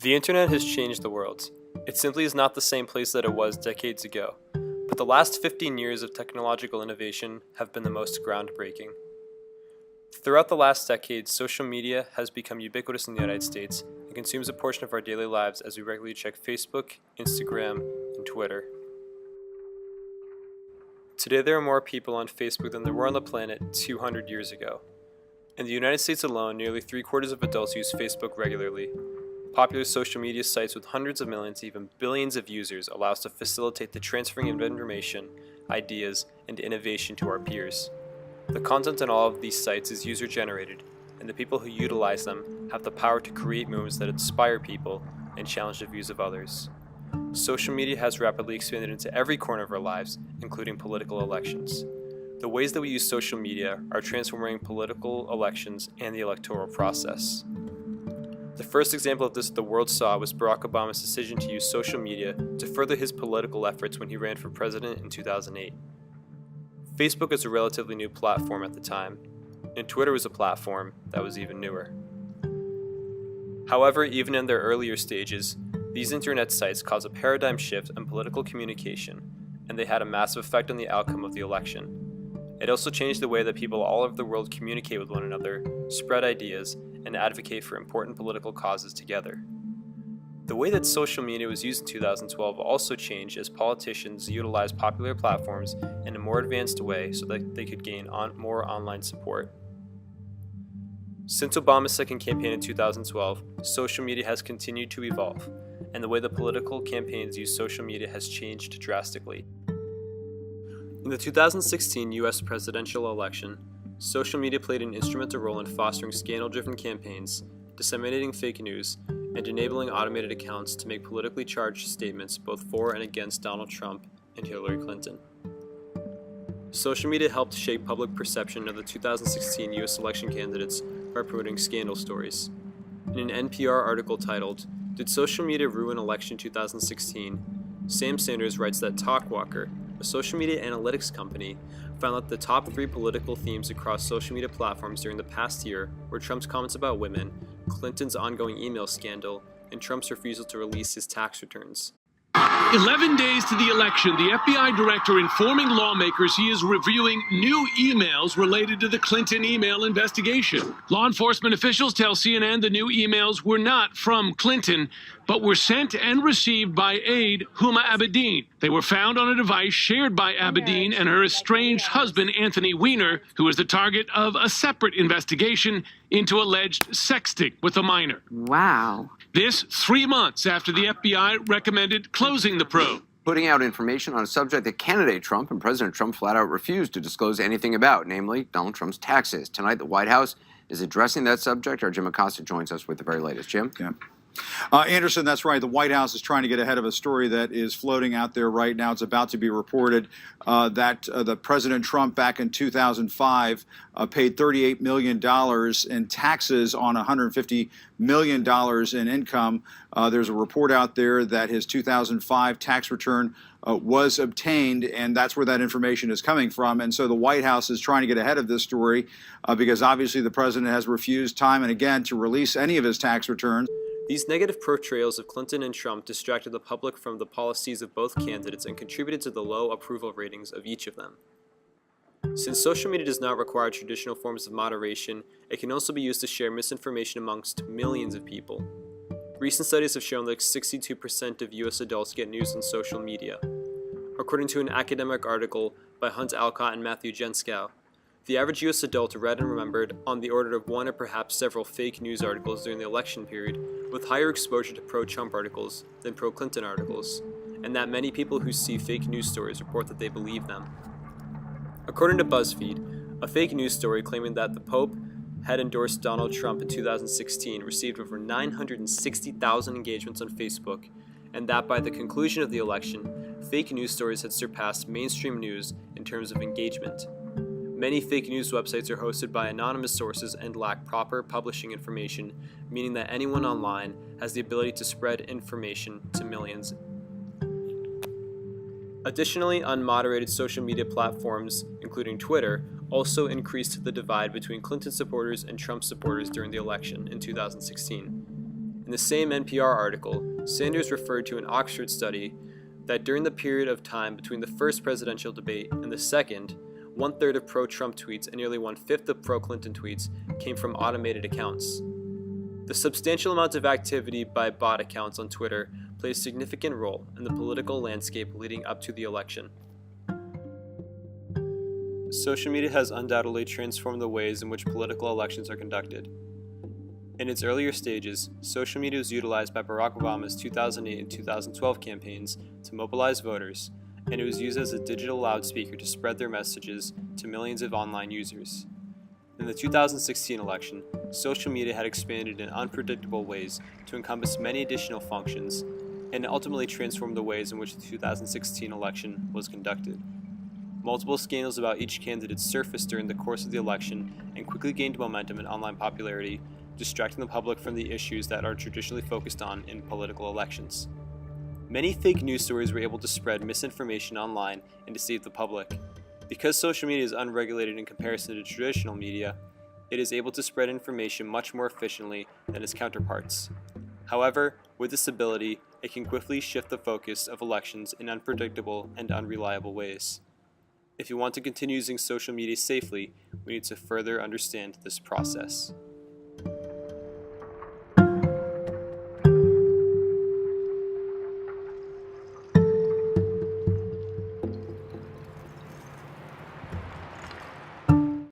The internet has changed the world. It simply is not the same place that it was decades ago, but the last 15 years of technological innovation have been the most groundbreaking. Throughout the last decade, social media has become ubiquitous in the United States and consumes a portion of our daily lives as we regularly check Facebook, Instagram, and Twitter. Today there are more people on Facebook than there were on the planet 200 years ago. In the United States alone, nearly 3/4 of adults use Facebook regularly. Popular social media sites with hundreds of millions, even billions of users allow us to facilitate the transferring of information, ideas, and innovation to our peers. The content on all of these sites is user-generated, and the people who utilize them have the power to create movements that inspire people and challenge the views of others. Social media has rapidly expanded into every corner of our lives, including political elections. The ways that we use social media are transforming political elections and the electoral process. The first example of this the world saw was Barack Obama's decision to use social media to further his political efforts when he ran for president in 2008. Facebook was a relatively new platform at the time, and Twitter was a platform that was even newer. However, even in their earlier stages, these internet sites caused a paradigm shift in political communication, and they had a massive effect on the outcome of the election. It also changed the way that people all over the world communicate with one another, spread ideas, and advocate for important political causes together. The way that social media was used in 2012 also changed as politicians utilized popular platforms in a more advanced way so that they could gain more online support. Since Obama's second campaign in 2012, social media has continued to evolve, and the way that political campaigns use social media has changed drastically. In the 2016 US presidential election, social media played an instrumental role in fostering scandal-driven campaigns, disseminating fake news, and enabling automated accounts to make politically charged statements both for and against Donald Trump and Hillary Clinton. Social media helped shape public perception of the 2016 US election candidates by promoting scandal stories. In an NPR article titled, "Did Social Media Ruin Election 2016?" Sam Sanders writes that TalkWalker, a social media analytics company, found that the top 3 political themes across social media platforms during the past year were Trump's comments about women, Clinton's ongoing email scandal, and Trump's refusal to release his tax returns. 11 days to the election, the FBI director informing lawmakers he is reviewing new emails related to the Clinton email investigation. Law enforcement officials tell CNN the new emails were not from Clinton, but were sent and received by aide Huma Abedin. They were found on a device shared by Abedin and her estranged husband, Anthony Weiner, who was the target of a separate investigation into alleged sexting with a minor. Wow. This 3 months after the FBI recommended closing the probe. Putting out information on a subject that candidate Trump and President Trump flat out refused to disclose anything about, namely Donald Trump's taxes. Tonight, the White House is addressing that subject. Our Jim Acosta joins us with the very latest. Jim? Yeah. Anderson, that's right. The White House is trying to get ahead of a story that is floating out there right now. It's about to be reported that the President Trump back in 2005 paid $38 million in taxes on $150 million in income. There's a report out there that his 2005 tax return was obtained, and that's where that information is coming from. And so the White House is trying to get ahead of this story because obviously the president has refused time and again to release any of his tax returns. These negative portrayals of Clinton and Trump distracted the public from the policies of both candidates and contributed to the low approval ratings of each of them. Since social media does not require traditional forms of moderation, it can also be used to share misinformation amongst millions of people. Recent studies have shown that 62% of US adults get news on social media. According to an academic article by Hunt Alcott and Matthew Jenskow, the average US adult read and remembered on the order of one or perhaps several fake news articles during the election period, with higher exposure to pro-Trump articles than pro-Clinton articles, and that many people who see fake news stories report that they believe them. According to BuzzFeed, a fake news story claiming that the Pope had endorsed Donald Trump in 2016 received over 960,000 engagements on Facebook, and that by the conclusion of the election, fake news stories had surpassed mainstream news in terms of engagement. Many fake news websites are hosted by anonymous sources and lack proper publishing information, meaning that anyone online has the ability to spread information to millions. Additionally, unmoderated social media platforms, including Twitter, also increased the divide between Clinton supporters and Trump supporters during the election in 2016. In the same NPR article, Sanders referred to an Oxford study that during the period of time between the first presidential debate and the second, 1/3 of pro-Trump tweets and nearly 1/5 of pro-Clinton tweets came from automated accounts. The substantial amount of activity by bot accounts on Twitter played a significant role in the political landscape leading up to the election. Social media has undoubtedly transformed the ways in which political elections are conducted. In its earlier stages, social media was utilized by Barack Obama's 2008 and 2012 campaigns to mobilize voters, and it was used as a digital loudspeaker to spread their messages to millions of online users. In the 2016 election, social media had expanded in unpredictable ways to encompass many additional functions, and ultimately transformed the ways in which the 2016 election was conducted. Multiple scandals about each candidate surfaced during the course of the election and quickly gained momentum and online popularity, distracting the public from the issues that are traditionally focused on in political elections. Many fake news stories were able to spread misinformation online and deceive the public. Because social media is unregulated in comparison to traditional media, it is able to spread information much more efficiently than its counterparts. However, with this ability, it can quickly shift the focus of elections in unpredictable and unreliable ways. If you want to continue using social media safely, we need to further understand this process.